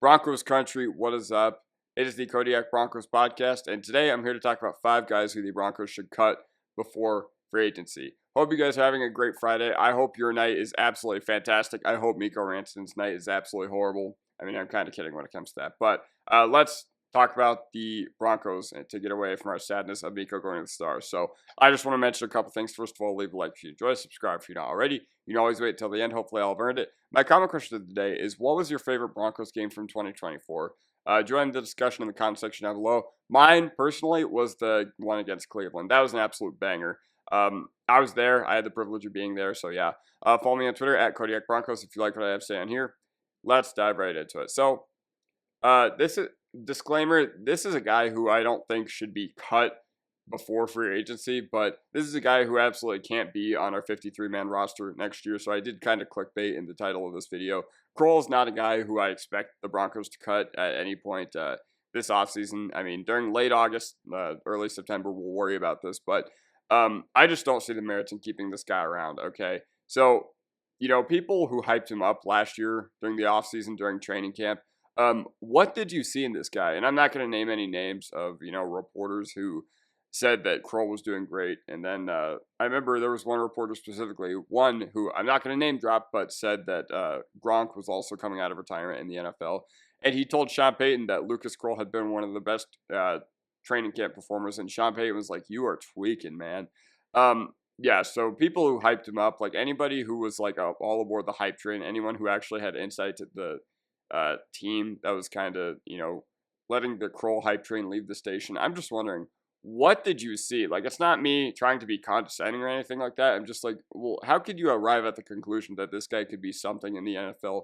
Broncos country, what is up? It is the Kodiak Broncos Podcast, and today I'm here to talk about 5 guys who the Broncos should cut before free agency. Hope you guys are having a great Friday. I hope your night is absolutely fantastic. I hope Miko Ranson's night is absolutely horrible. I mean, I'm kind of kidding when it comes to that. But let's talk about the Broncos and to get away from our sadness of Miko going to the Stars. So I just want to mention a couple things. First of all, leave a like if you enjoy, subscribe if you're not already. You can always wait till the end. Hopefully I'll have earned it. My comment question of the day is, what was your favorite Broncos game from 2024? Join the discussion in the comment section down below. Mine, personally, was the one against Cleveland. That was an absolute banger. I was there. I had the privilege of being there. So, yeah. Follow me on Twitter at Kodiak Broncos if you like what I have to say on here. Let's dive right into it. So, this is disclaimer. This is a guy who I don't think should be cut before free agency, but this is a guy who absolutely can't be on our 53-man roster next year. So I did kind of clickbait in the title of this video. Kroll is not a guy who I expect the Broncos to cut at any point this offseason. I mean, during late August, early September, we'll worry about this, but I just don't see the merits in keeping this guy around, okay? So, you know, people who hyped him up last year during the offseason, during training camp, what did you see in this guy? And I'm not going to name any names of, you know, reporters who said that Kroll was doing great. And then I remember there was one reporter specifically, one who I'm not going to name drop, but said that Gronk was also coming out of retirement in the NFL. And he told Sean Payton that Lucas Kroll had been one of the best training camp performers. And Sean Payton was like, "You are tweaking, man." Yeah, so people who hyped him up, like anybody who was like all aboard the hype train, anyone who actually had insight to the team that was kind of, you know, letting the Kroll hype train leave the station. I'm just wondering, what did you see? Like, it's not me trying to be condescending or anything like that. I'm just like, well, how could you arrive at the conclusion that this guy could be something in the NFL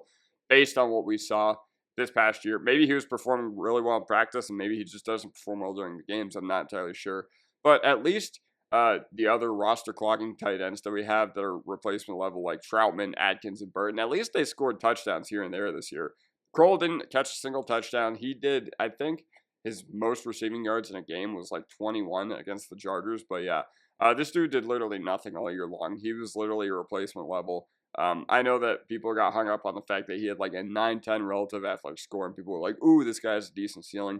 based on what we saw this past year? Maybe he was performing really well in practice, and maybe he just doesn't perform well during the games. I'm not entirely sure. But at least the other roster clogging tight ends that we have that are replacement level, like Troutman, Adkins, and Burton, at least they scored touchdowns here and there this year. Kroll didn't catch a single touchdown. He did, I think, his most receiving yards in a game was like 21 against the Chargers. But yeah, this dude did literally nothing all year long. He was literally a replacement level. I know that people got hung up on the fact that he had like a 9-10 relative athletic score, and people were like, "Ooh, this guy has a decent ceiling."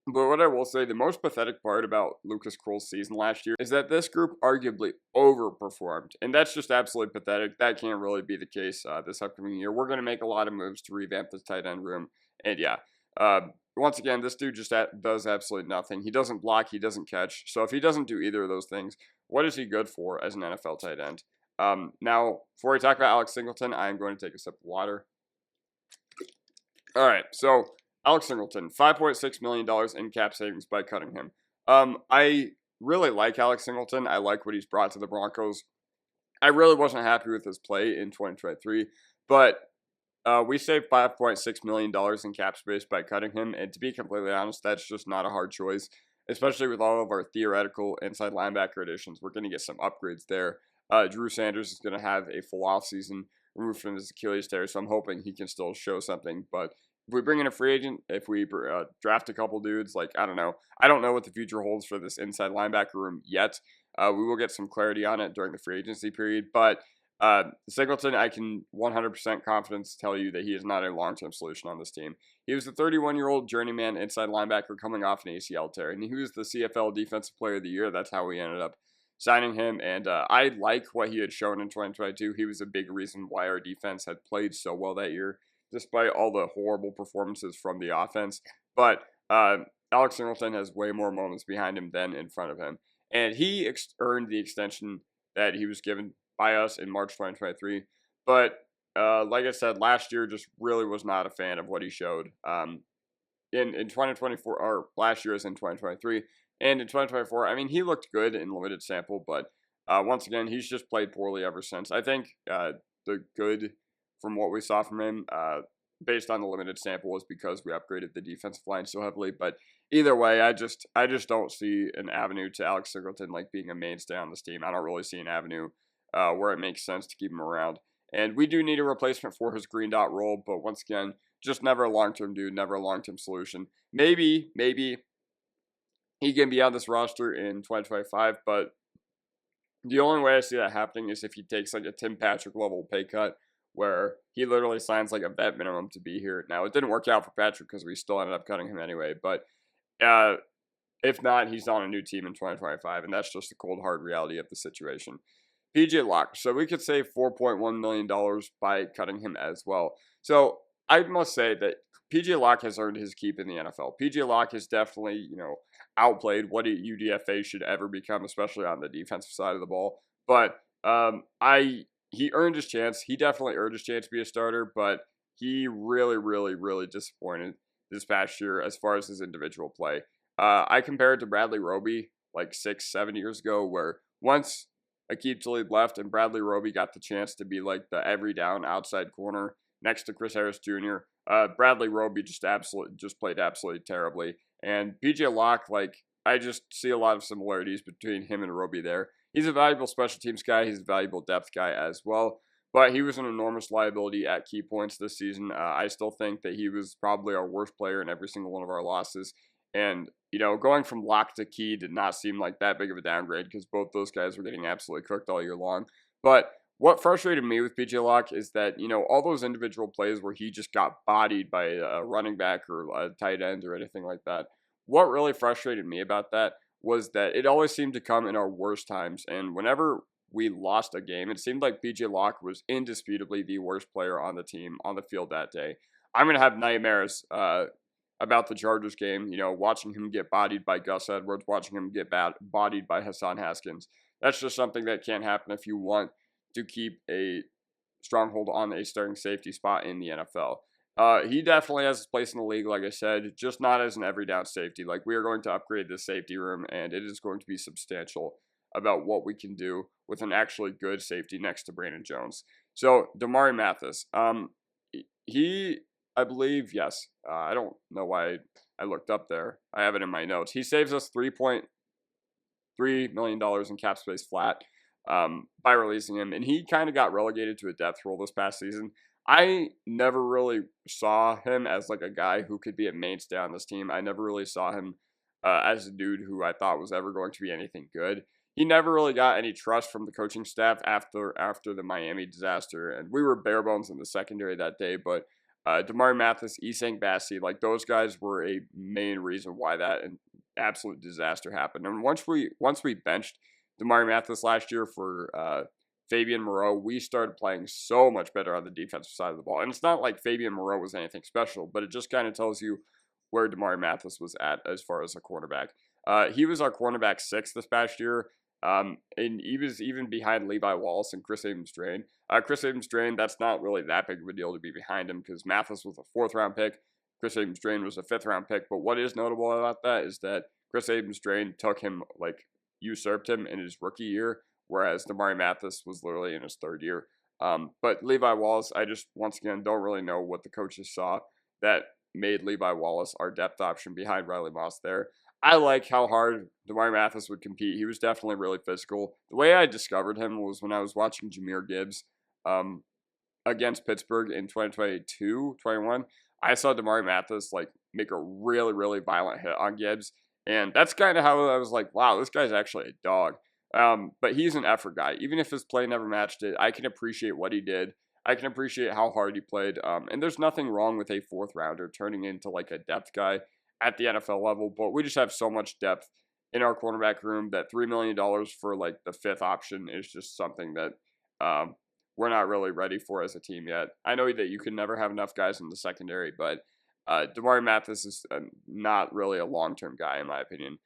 But what I will say, the most pathetic part about Lucas Kroll's season last year is that this group arguably overperformed. And that's just absolutely pathetic. That can't really be the case this upcoming year. We're going to make a lot of moves to revamp this tight end room. And yeah, once again, this dude just does absolutely nothing. He doesn't block, he doesn't catch. So if he doesn't do either of those things, what is he good for as an NFL tight end? Now, before we talk about Alex Singleton, I am going to take a sip of water. All right, so Alex Singleton, $5.6 million in cap savings by cutting him. I really like Alex Singleton. I like what he's brought to the Broncos. I really wasn't happy with his play in 2023, but we saved $5.6 million in cap space by cutting him, and to be completely honest, that's just not a hard choice, especially with all of our theoretical inside linebacker additions. We're going to get some upgrades there. Drew Sanders is going to have a full offseason removed from his Achilles tear, so I'm hoping he can still show something, but if we bring in a free agent, if we draft a couple dudes, like, I don't know. I don't know what the future holds for this inside linebacker room yet. We will get some clarity on it during the free agency period. But Singleton, I can 100% confidence tell you that he is not a long-term solution on this team. He was the 31-year-old journeyman inside linebacker coming off an ACL tear, and he was the CFL Defensive Player of the Year. That's how we ended up signing him, and I like what he had shown in 2022. He was a big reason why our defense had played so well that year, despite all the horrible performances from the offense. But Alex Singleton has way more moments behind him than in front of him. And he earned the extension that he was given by us in March 2023. But like I said, last year just really was not a fan of what he showed. In 2024, or last year is in 2023. And in 2024, I mean, he looked good in limited sample, but once again, he's just played poorly ever since. I think the good from what we saw from him, based on the limited sample, was because we upgraded the defensive line so heavily. But either way, I just don't see an avenue to Alex Singleton like being a mainstay on this team. I don't really see an avenue where it makes sense to keep him around. And we do need a replacement for his green dot role, but once again, just never a long-term dude, never a long-term solution. Maybe he can be on this roster in 2025, but the only way I see that happening is if he takes like a Tim Patrick level pay cut, where he literally signs like a vet minimum to be here. Now, it didn't work out for Patrick because we still ended up cutting him anyway, but if not, he's on a new team in 2025, and that's just the cold, hard reality of the situation. PJ Locke. So we could save $4.1 million by cutting him as well. So I must say that PJ Locke has earned his keep in the NFL. PJ Locke has definitely, outplayed what a UDFA should ever become, especially on the defensive side of the ball. But he earned his chance. He definitely earned his chance to be a starter, but he really, really, really disappointed this past year as far as his individual play. I compared to Bradley Roby like 6-7 years ago, where once Aqib Talib left and Bradley Roby got the chance to be like the every down outside corner next to Chris Harris Jr., Bradley Roby just played absolutely terribly. And PJ Locke, I just see a lot of similarities between him and Roby there. He's a valuable special teams guy. He's a valuable depth guy as well. But he was an enormous liability at key points this season. I still think that he was probably our worst player in every single one of our losses. And, going from Locke to Key did not seem like that big of a downgrade because both those guys were getting absolutely cooked all year long. But what frustrated me with PJ Locke is that, all those individual plays where he just got bodied by a running back or a tight end or anything like that, what really frustrated me about that was that it always seemed to come in our worst times. And whenever we lost a game, it seemed like PJ Locke was indisputably the worst player on the team on the field that day. I'm going to have nightmares about the Chargers game, watching him get bodied by Gus Edwards, watching him get bodied by Hassan Haskins. That's just something that can't happen if you want to keep a stronghold on a starting safety spot in the NFL. He definitely has his place in the league, like I said, just not as an every down safety. We are going to upgrade the safety room, and it is going to be substantial about what we can do with an actually good safety next to Brandon Jones. So, Damari Mathis, I believe, yes. I don't know why I looked up there. I have it in my notes. He saves us $3.3 million in cap space flat by releasing him, and he kind of got relegated to a depth role this past season. I never really saw him as a guy who could be a mainstay on this team. I never really saw him as a dude who I thought was ever going to be anything good. He never really got any trust from the coaching staff after the Miami disaster, and we were bare bones in the secondary that day, but Damari Mathis, Isang Bassi, those guys were a main reason why that absolute disaster happened. And once we benched Damari Mathis last year for Fabian Moreau, we started playing so much better on the defensive side of the ball. And it's not like Fabian Moreau was anything special, but it just kind of tells you where Damari Mathis was at as far as a cornerback. He was our cornerback 6 this past year. And he was even behind Levi Wallace and Chris Abrams-Drain. Chris Abrams-Drain, that's not really that big of a deal to be behind him because Mathis was a 4th-round pick. Chris Abrams-Drain was a 5th-round pick. But what is notable about that is that Chris Abrams-Drain usurped him in his rookie year, whereas Damari Mathis was literally in his 3rd year. But Levi Wallace, I just, once again, don't really know what the coaches saw that made Levi Wallace our depth option behind Riley Moss there. I like how hard Damari Mathis would compete. He was definitely really physical. The way I discovered him was when I was watching Jahmyr Gibbs against Pittsburgh in 2022-21. I saw Damari Mathis make a really, really violent hit on Gibbs. And that's kind of how I was like, wow, this guy's actually a dog. But he's an effort guy. Even if his play never matched it, I can appreciate what he did. I can appreciate how hard he played. And there's nothing wrong with a 4th rounder turning into a depth guy at the NFL level, but we just have so much depth in our cornerback room that $3 million for the 5th option is just something that we're not really ready for as a team yet. I know that you can never have enough guys in the secondary, but Damari Mathis is not really a long-term guy in my opinion.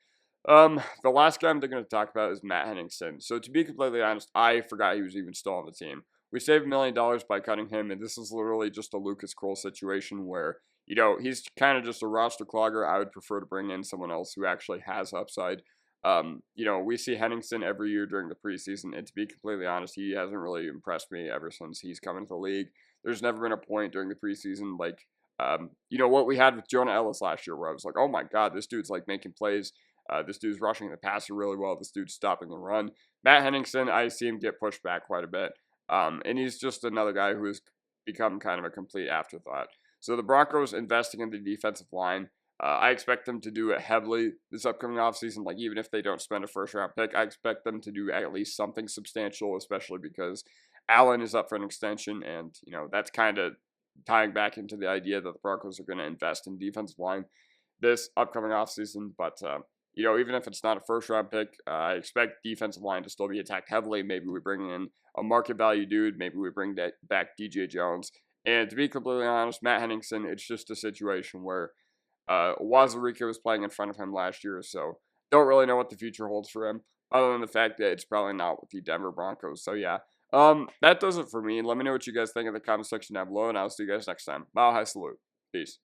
The last guy I'm going to talk about is Matt Henningsen. So to be completely honest, I forgot he was even still on the team. We saved $1 million by cutting him, and this is literally just a Lucas Kroll situation where he's kind of just a roster clogger. I would prefer to bring in someone else who actually has upside. We see Henningsen every year during the preseason, and to be completely honest, he hasn't really impressed me ever since he's come into the league. There's never been a point during the preseason what we had with Jonah Ellis last year where I was like, oh my God, this dude's making plays. This dude's rushing the passer really well. This dude's stopping the run. Matt Henningsen, I see him get pushed back quite a bit. And he's just another guy who has become kind of a complete afterthought. So the Broncos investing in the defensive line, I expect them to do it heavily this upcoming offseason. Even if they don't spend a 1st-round pick, I expect them to do at least something substantial, especially because Allen is up for an extension, and, that's kind of tying back into the idea that the Broncos are going to invest in defensive line this upcoming offseason. But, even if it's not a first-round pick, I expect defensive line to still be attacked heavily. Maybe we bring in a market value dude. Maybe we bring back DJ Jones. And to be completely honest, Matt Henningsen, it's just a situation where Wazirika was playing in front of him last year, so don't really know what the future holds for him, other than the fact that it's probably not with the Denver Broncos. So yeah, that does it for me. Let me know what you guys think in the comment section down below, and I'll see you guys next time. Mile high salute. Peace.